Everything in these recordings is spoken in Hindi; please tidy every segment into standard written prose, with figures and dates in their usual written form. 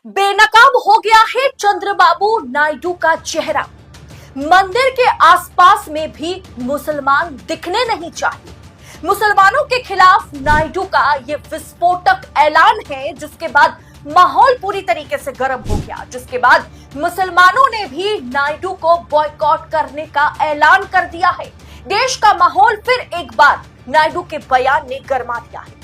बेनकाब हो गया है चंद्रबाबू नायडू का चेहरा। मंदिर के आसपास में भी मुसलमान दिखने नहीं चाहिए। मुसलमानों के खिलाफ नायडू का ये विस्फोटक ऐलान है, जिसके बाद माहौल पूरी तरीके से गर्म हो गया, जिसके बाद मुसलमानों ने भी नायडू को बॉयकॉट करने का ऐलान कर दिया है। देश का माहौल फिर एक बार नायडू के बयान ने गर्मा दिया है।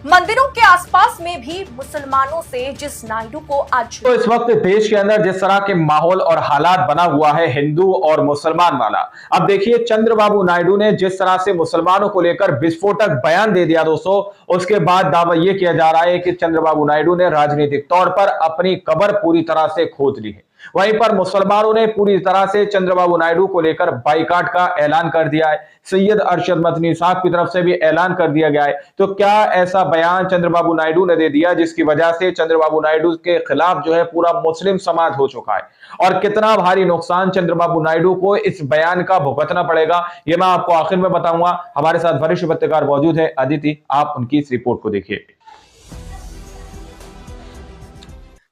मंदिरों के आसपास में भी मुसलमानों से जिस नायडू को आज तो इस वक्त देश के अंदर जिस तरह के माहौल और हालात बना हुआ है हिंदू और मुसलमान वाला, अब देखिए चंद्रबाबू नायडू ने जिस तरह से मुसलमानों को लेकर विस्फोटक बयान दे दिया दोस्तों, उसके बाद दावा यह किया जा रहा है कि चंद्रबाबू नायडू ने राजनीतिक तौर पर अपनी कब्र पूरी तरह से खोद ली है। वहीं पर मुसलमानों ने पूरी तरह से चंद्रबाबू नायडू को लेकर बाइकाट का ऐलान कर दिया है। सैयद अरशद मदनी साहब की तरफ से भी ऐलान कर दिया गया है। तो क्या ऐसा बयान चंद्रबाबू नायडू ने दे दिया जिसकी वजह से चंद्रबाबू नायडू के खिलाफ जो है पूरा मुस्लिम समाज हो चुका है, और कितना भारी नुकसान चंद्रबाबू नायडू को इस बयान का भुगतना पड़ेगा, यह मैं आपको आखिर में बताऊंगा। हमारे साथ वरिष्ठ पत्रकार मौजूद है अदिति, आप उनकी इस रिपोर्ट को देखिए।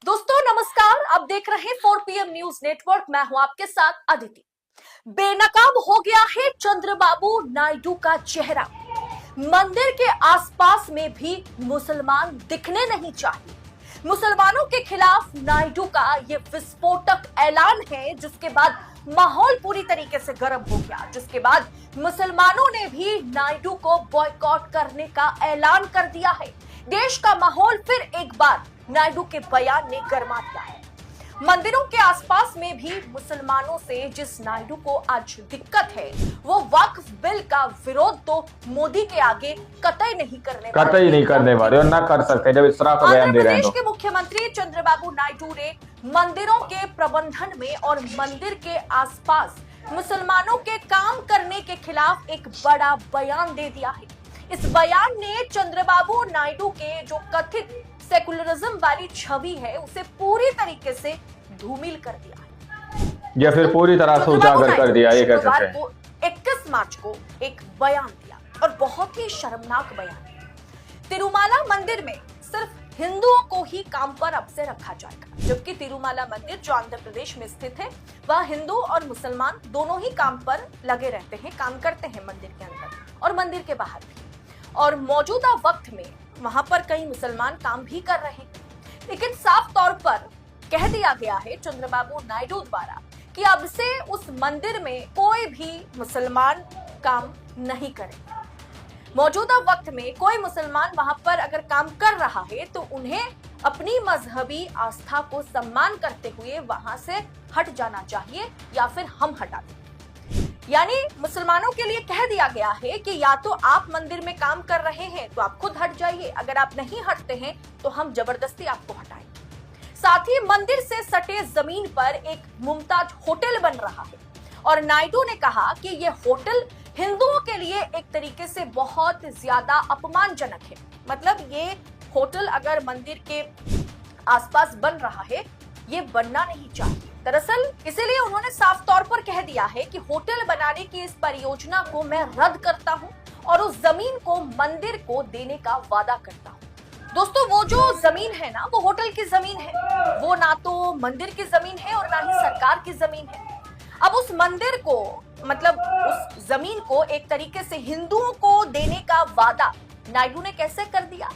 दोस्तों नमस्कार, आप देख रहे हैं 4 PM न्यूज नेटवर्क। मैं हूं आपके साथ अदिति। बेनकाब हो गया है चंद्रबाबू नायडू का चेहरा। मंदिर के आसपास में भी मुसलमान दिखने नहीं चाहिए। मुसलमानों के खिलाफ नायडू का ये विस्फोटक ऐलान है, जिसके बाद माहौल पूरी तरीके से गर्म हो गया, जिसके बाद मुसलमानों ने भी नायडू को बॉयकॉट करने का ऐलान कर दिया है। देश का माहौल फिर एक बार नायडू के बयान ने गर्मा दिया है। मंदिरों के आसपास में भी मुसलमानों से जिस नायडू को आज दिक्कत है, वो वक्फ बिल का विरोध तो मोदी के आगे कतई नहीं करने वाले और ना कर सकते जब इस तरह का बयान दे रहे हैं। आंध्र प्रदेश के मुख्यमंत्री चंद्रबाबू नायडू ने मंदिरों के प्रबंधन में और मंदिर के आसपास मुसलमानों के काम करने के खिलाफ एक बड़ा बयान दे दिया है। इस बयान ने चंद्रबाबू नायडू के जो कथित सेकुलरिज्म वाली छवि है, उसे पूरी तरीके से धूमिल कर दिया है, या फिर पूरी तरह से उजागर कर दिया। ये कह सकते हैं 21 मार्च को एक बयान दिया, और बहुत ही शर्मनाक बयान। तिरुमाला मंदिर में सिर्फ हिंदुओं को ही काम पर अब से रखा जाएगा, जबकि तिरुमाला मंदिर जो आंध्र प्रदेश में स्थित है, वह हिंदू और मुसलमान दोनों ही काम पर लगे रहते हैं, काम करते हैं मंदिर के अंदर और मंदिर के बाहर भी। और मौजूदा वक्त में वहां पर कई मुसलमान काम भी कर रहे हैं, लेकिन साफ तौर पर कह दिया गया है चंद्रबाबू नायडू द्वारा कि अब से उस मंदिर में कोई भी मुसलमान काम नहीं करेगा। मौजूदा वक्त में कोई मुसलमान वहां पर अगर काम कर रहा है तो उन्हें अपनी मजहबी आस्था को सम्मान करते हुए वहां से हट जाना चाहिए, या फिर हम हटा दें। यानी मुसलमानों के लिए कह दिया गया है कि या तो आप मंदिर में काम कर रहे हैं तो आप खुद हट जाइए, अगर आप नहीं हटते हैं तो हम जबरदस्ती आपको हटाएंगे। साथ ही मंदिर से सटे जमीन पर एक मुमताज होटल बन रहा है, और नायडू ने कहा कि यह होटल हिंदुओं के लिए एक तरीके से बहुत ज्यादा अपमानजनक है। मतलब ये होटल अगर मंदिर के आसपास बन रहा है, ये बनना नहीं चाहिए। दरअसल इसीलिए उन्होंने साफ तौर पर कह दिया है कि होटल बनाने की इस परियोजना को मैं रद्द करता हूं और उस जमीन को मंदिर को देने का वादा करता हूं। दोस्तों वो जो जमीन है ना, वो होटल की जमीन है, वो ना तो मंदिर की जमीन है और ना ही सरकार की जमीन है। अब उस मंदिर को, मतलब उस जमीन को एक तरीके से हिंदुओं को देने का वादा नायडू ने कैसे कर दिया?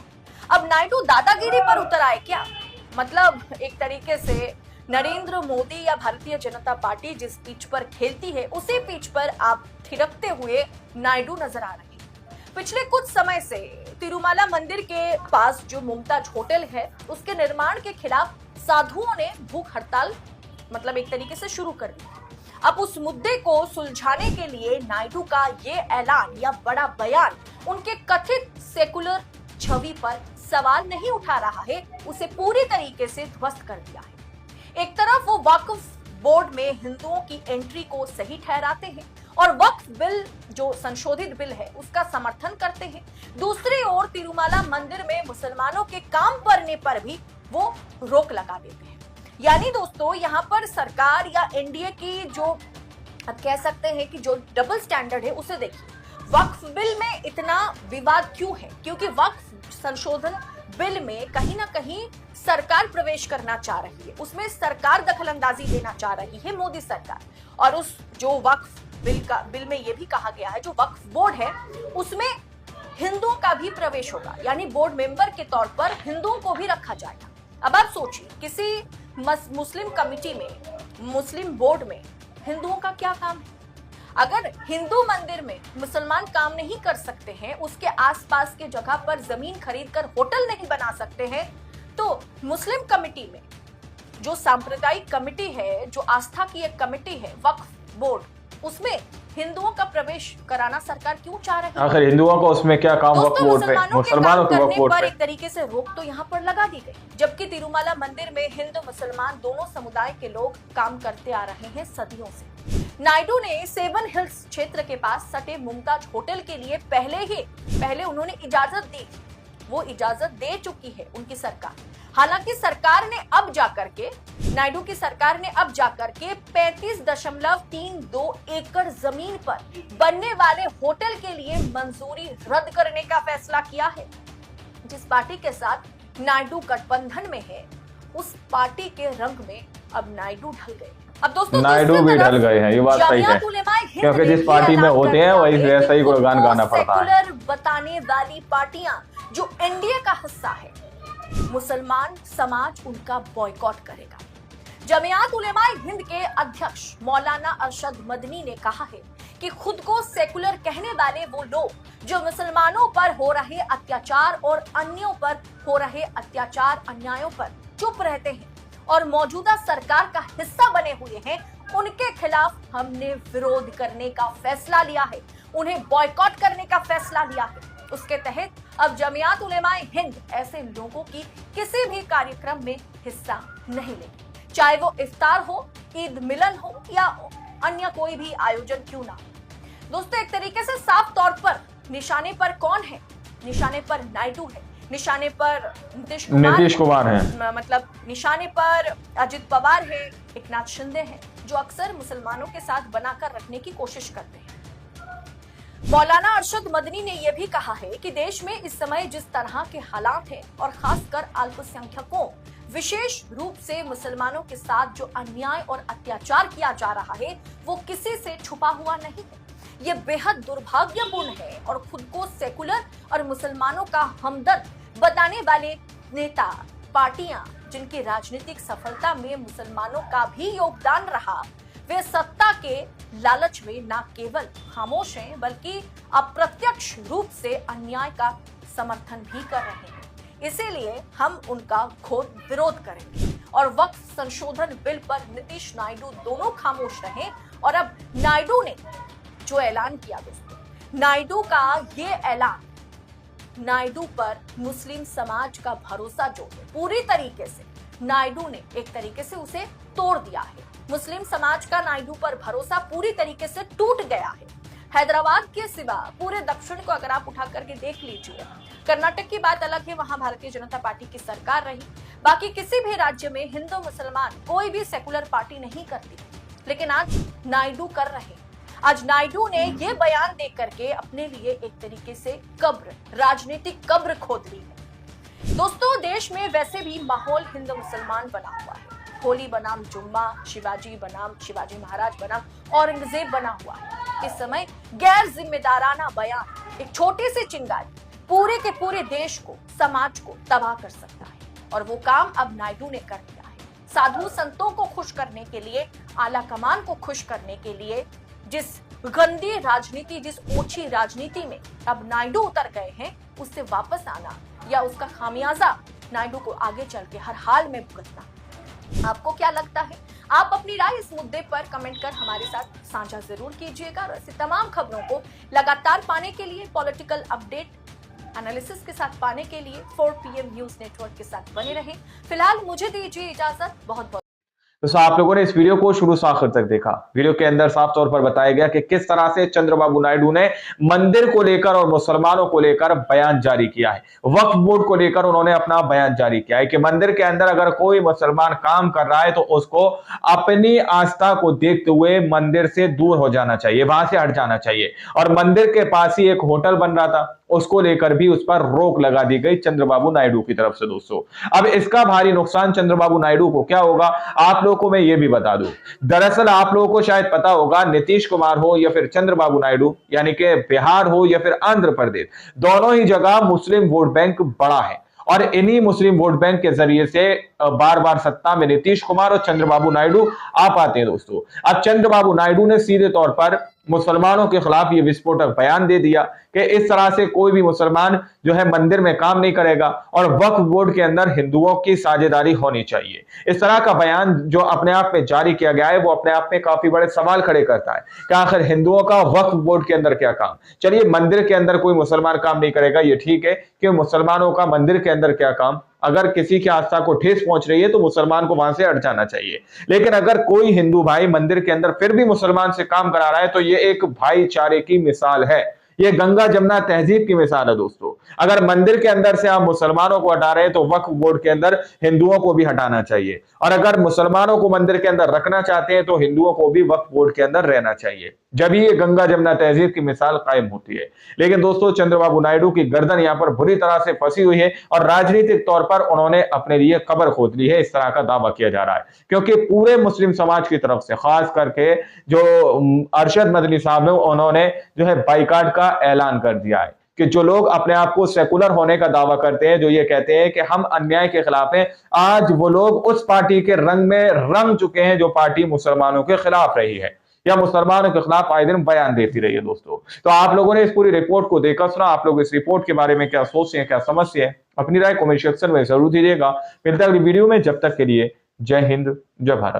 अब नायडू दादागिरी पर उतर आए क्या? मतलब एक तरीके से नरेंद्र मोदी या भारतीय जनता पार्टी जिस पिच पर खेलती है, उसी पिच पर आप थिरकते हुए नायडू नजर आ रहे हैं। पिछले कुछ समय से तिरुमाला मंदिर के पास जो मुमताज होटल है, उसके निर्माण के खिलाफ साधुओं ने भूख हड़ताल मतलब एक तरीके से शुरू कर दी। अब उस मुद्दे को सुलझाने के लिए नायडू का ये ऐलान या बड़ा बयान उनके कथित सेकुलर छवि पर सवाल नहीं उठा रहा है, उसे पूरी तरीके से ध्वस्त कर दिया है। एक तरफ वो वक्फ बोर्ड में हिंदुओं की एंट्री को सही ठहराते हैं और वक्फ बिल जो संशोधित बिल है उसका समर्थन करते हैं, दूसरी ओर तिरुमाला मंदिर में मुसलमानों के काम करने पर भी वो रोक लगा देते हैं। यानी दोस्तों यहाँ पर सरकार या एनडीए की जो आप कह सकते हैं कि जो डबल स्टैंडर्ड है, उसे देखिए। वक्फ बिल में इतना विवाद क्यों है? क्योंकि वक्फ संशोधन बिल में कहीं ना कहीं सरकार प्रवेश करना चाह रही है, उसमें सरकार दखलंदाजी देना चाह रही है मोदी सरकार। और उस जो वक्फ बिल में यह भी कहा गया है, जो वक्फ बोर्ड है उसमें हिंदुओं का भी प्रवेश होगा, यानी बोर्ड मेंबर के तौर पर हिंदुओं को भी रखा जाएगा। अब आप सोचिए, किसी मुस्लिम कमिटी में, मुस्लिम बोर्ड में हिंदुओं का क्या काम है? अगर हिंदू मंदिर में मुसलमान काम नहीं कर सकते हैं, उसके आसपास के जगह पर जमीन खरीदकर होटल नहीं बना सकते हैं, तो मुस्लिम कमिटी में जो सांप्रदायिक कमिटी है, जो आस्था की एक कमिटी है वक्फ बोर्ड, उसमें हिंदुओं का प्रवेश कराना सरकार क्यों चाह रही है? आखिर हिंदुओं को उसमें क्या काम वक्फ बोर्ड पे? मुसलमानों के वक्फ बोर्ड पे एक तरीके से रोक तो यहाँ पर लगा दी गई, जबकि तिरुमाला मंदिर में हिंदू मुसलमान दोनों समुदाय के लोग काम करते आ रहे हैं सदियों से। नायडू ने सेवन हिल्स क्षेत्र के पास सटे मुमताज होटल के लिए पहले उन्होंने इजाजत दी, वो इजाजत दे चुकी है उनकी सरकार। हालांकि सरकार ने अब जाकर के, नायडू की सरकार ने अब जाकर के 35.32 एकड़ जमीन पर बनने वाले होटल के लिए मंजूरी रद्द करने का फैसला किया है। जिस पार्टी के साथ नायडू गठबंधन में है, उस पार्टी के रंग में अब नायडू ढल गए। अब दोस्तों, नायडू भी ढल गए हैं, ये बात सही है, क्योंकि जिस पार्टी में होते हैं वही वैसा ही गुणगान गाना पड़ता है। सेकुलर बताने वाली पार्टियां जो एनडीए का हिस्सा है, मुसलमान समाज उनका बॉयकॉट करेगा। जमियात उलेमाए हिंद के अध्यक्ष मौलाना अरशद मदनी ने कहा है कि खुद को सेकुलर कहने वाले वो लोग जो मुसलमानों पर हो रहे अत्याचार और अन्यों पर हो रहे अत्याचार अन्यायों पर चुप रहते हैं और मौजूदा सरकार का हिस्सा बने हुए हैं, उनके खिलाफ हमने विरोध करने का फैसला लिया है, उन्हें बॉयकॉट करने का फैसला लिया है। उसके तहत अब जमियात उलेमाए हिंद ऐसे लोगों की किसी भी कार्यक्रम में हिस्सा नहीं लेगी, चाहे वो इफ्तार हो, ईद मिलन हो या अन्य कोई भी आयोजन क्यों ना हो। दोस्तों, एक तरीके से साफ तौर पर निशाने पर कौन है? निशाने पर नायडू है, निशाने पर नीतीश कुमार है, मतलब निशाने पर अजित पवार है, एकनाथ शिंदे है, जो अक्सर मुसलमानों के साथ बनाकर रखने की कोशिश करते हैं। मौलाना अरशद मदनी ने यह भी कहा है कि देश में इस समय जिस तरह के हालात हैं और खासकर अल्पसंख्यकों, विशेष रूप से मुसलमानों के साथ जो अन्याय और अत्याचार किया जा रहा है, वो किसी से छुपा हुआ नहीं है। ये बेहद दुर्भाग्यपूर्ण है और खुद को सेकुलर और मुसलमानों का हमदर्द बताने वाले नेता, पार्टियां जिनकी राजनीतिक सफलता में मुसलमानों का भी योगदान रहा, वे सत्ता के लालच में न केवल खामोश हैं बल्कि अप्रत्यक्ष रूप से अन्याय का समर्थन भी कर रहे हैं। इसीलिए हम उनका घोर विरोध करेंगे और वक्फ संशोधन बिल पर नीतीश नायडू दोनों खामोश रहे। और अब नायडू ने जो ऐलान किया, दोस्तों, नायडू का ये ऐलान नायडू पर मुस्लिम समाज का भरोसा जो है पूरी तरीके से नायडू ने एक तरीके से उसे तोड़ दिया है। मुस्लिम समाज का नायडू पर भरोसा पूरी तरीके से टूट गया है। हैदराबाद के सिवा पूरे दक्षिण को अगर आप उठा करके देख लीजिए, कर्नाटक की बात अलग है, वहां भारतीय जनता पार्टी की सरकार रही, बाकी किसी भी राज्य में हिंदू मुसलमान कोई भी सेकुलर पार्टी नहीं करती, लेकिन आज नायडू कर रहे। आज नायडू ने ये बयान दे करके अपने लिए एक तरीके से कब्र, राजनीतिक कब्र खोद ली है। दोस्तों, देश में वैसे भी माहौल हिंदू मुसलमान बना हुआ है। होली बनाम जुम्मा, शिवाजी बनाम शिवाजी महाराज बनाम औरंगजेब बना हुआ है। इस समय गैर जिम्मेदाराना बयान, एक छोटी सी चिंगारी पूरे के पूरे देश को, समाज को तबाह कर सकता है, और वो काम अब नायडू ने कर दिया है। साधु संतों को खुश करने के लिए, आला कमान को खुश करने के लिए, जिस गंदी राजनीति, जिस ओछी राजनीति में अब नायडू उतर गए हैं, उससे वापस आना या उसका खामियाजा नायडू को आगे चल के हर हाल में भुगतना। आपको क्या लगता है? आप अपनी राय इस मुद्दे पर कमेंट कर हमारे साथ साझा जरूर कीजिएगा। और ऐसी तमाम खबरों को लगातार पाने के लिए, पॉलिटिकल अपडेट एनालिसिस के साथ पाने के लिए 4 PM न्यूज नेटवर्क के साथ बने रहें। फिलहाल मुझे दीजिए इजाजत। बहुत बहुत तो आप लोगों ने इस वीडियो को शुरू से आखिर तक देखा। वीडियो के अंदर साफ तौर पर बताया गया कि किस तरह से चंद्रबाबू नायडू ने मंदिर को लेकर और मुसलमानों को लेकर बयान जारी किया है। वक्फ बोर्ड को लेकर उन्होंने अपना बयान जारी किया है कि मंदिर के अंदर अगर कोई मुसलमान काम कर रहा है तो उसको अपनी आस्था को देखते हुए मंदिर से दूर हो जाना चाहिए, वहां से हट जाना चाहिए। और मंदिर के पास ही एक होटल बन रहा था, उसको लेकर भी उस पर रोक लगा दी गई चंद्रबाबू नायडू की तरफ से दोस्तों। अब इसका भारी नुकसान चंद्रबाबू नायडू को क्या होगा, आप लोगों को मैं ये भी बता दूं। दरअसल आप लोगों को शायद पता होगा, नीतीश कुमार हो या फिर चंद्रबाबू नायडू, यानी कि बिहार हो या फिर आंध्र प्रदेश, दोनों ही जगह मुस्लिम वोट बैंक बड़ा है और इन्हीं मुस्लिम वोट बैंक के जरिए से बार बार सत्ता में नीतीश कुमार और चंद्रबाबू नायडू आ पाते हैं दोस्तों। अब चंद्रबाबू नायडू ने सीधे तौर पर मुसलमानों के खिलाफ ये विस्फोटक बयान दे दिया कि इस तरह से कोई भी मुसलमान जो है मंदिर में काम नहीं करेगा और वक्फ बोर्ड के अंदर हिंदुओं की साझेदारी होनी चाहिए। इस तरह का बयान जो अपने आप में जारी किया गया है वो अपने आप में काफी बड़े सवाल खड़े करता है कि आखिर हिंदुओं का वक्फ बोर्ड के अंदर क्या काम। चलिए, मंदिर के अंदर कोई मुसलमान काम नहीं करेगा, ये ठीक है कि मुसलमानों का मंदिर के अंदर क्या काम। अगर किसी की आस्था को ठेस पहुंच रही है तो मुसलमान को वहां से हट जाना चाहिए। लेकिन अगर कोई हिंदू भाई मंदिर के अंदर फिर भी मुसलमान से काम करा रहा है तो ये एक भाईचारे की मिसाल है, ये गंगा जमुना तहजीब की मिसाल है दोस्तों। अगर मंदिर के अंदर से आप मुसलमानों को हटा रहे हैं तो वक्फ बोर्ड के अंदर हिंदुओं को भी हटाना चाहिए, और अगर मुसलमानों को मंदिर के अंदर रखना चाहते हैं तो हिंदुओं को भी वक्फ बोर्ड के अंदर रहना चाहिए, जब ये गंगा जमुना तहजीब की मिसाल कायम होती है। लेकिन दोस्तों, चंद्रबाबू नायडू की गर्दन यहां पर बुरी तरह से फंसी हुई है और राजनीतिक तौर पर उन्होंने अपने लिए कब्र खोद ली है, इस तरह का दावा किया जा रहा है। क्योंकि पूरे मुस्लिम समाज की तरफ से, खास करके जो अरशद मदनी साहब है, उन्होंने जो है बाइकाट का ऐलान कर दिया है कि जो लोग अपने आप को सेकुलर होने का दावा करते हैं, जो ये कहते हैं कि हम अन्याय के खिलाफ हैं, आज वो लोग उस पार्टी के रंग में रंग चुके हैं जो पार्टी मुसलमानों के खिलाफ रही है या मुसलमानों के खिलाफ आए दिन बयान देती रही है दोस्तों। तो आप लोगों ने इस पूरी रिपोर्ट को देखा सुना, आप लोग इस रिपोर्ट के बारे में क्या सोचते हैं, क्या समझते हैं, अपनी राय कमेंट सेक्शन में जरूर दीजिएगा। मिलते हैं अगली वीडियो में, जब तक के लिए जय हिंद, जय भारत।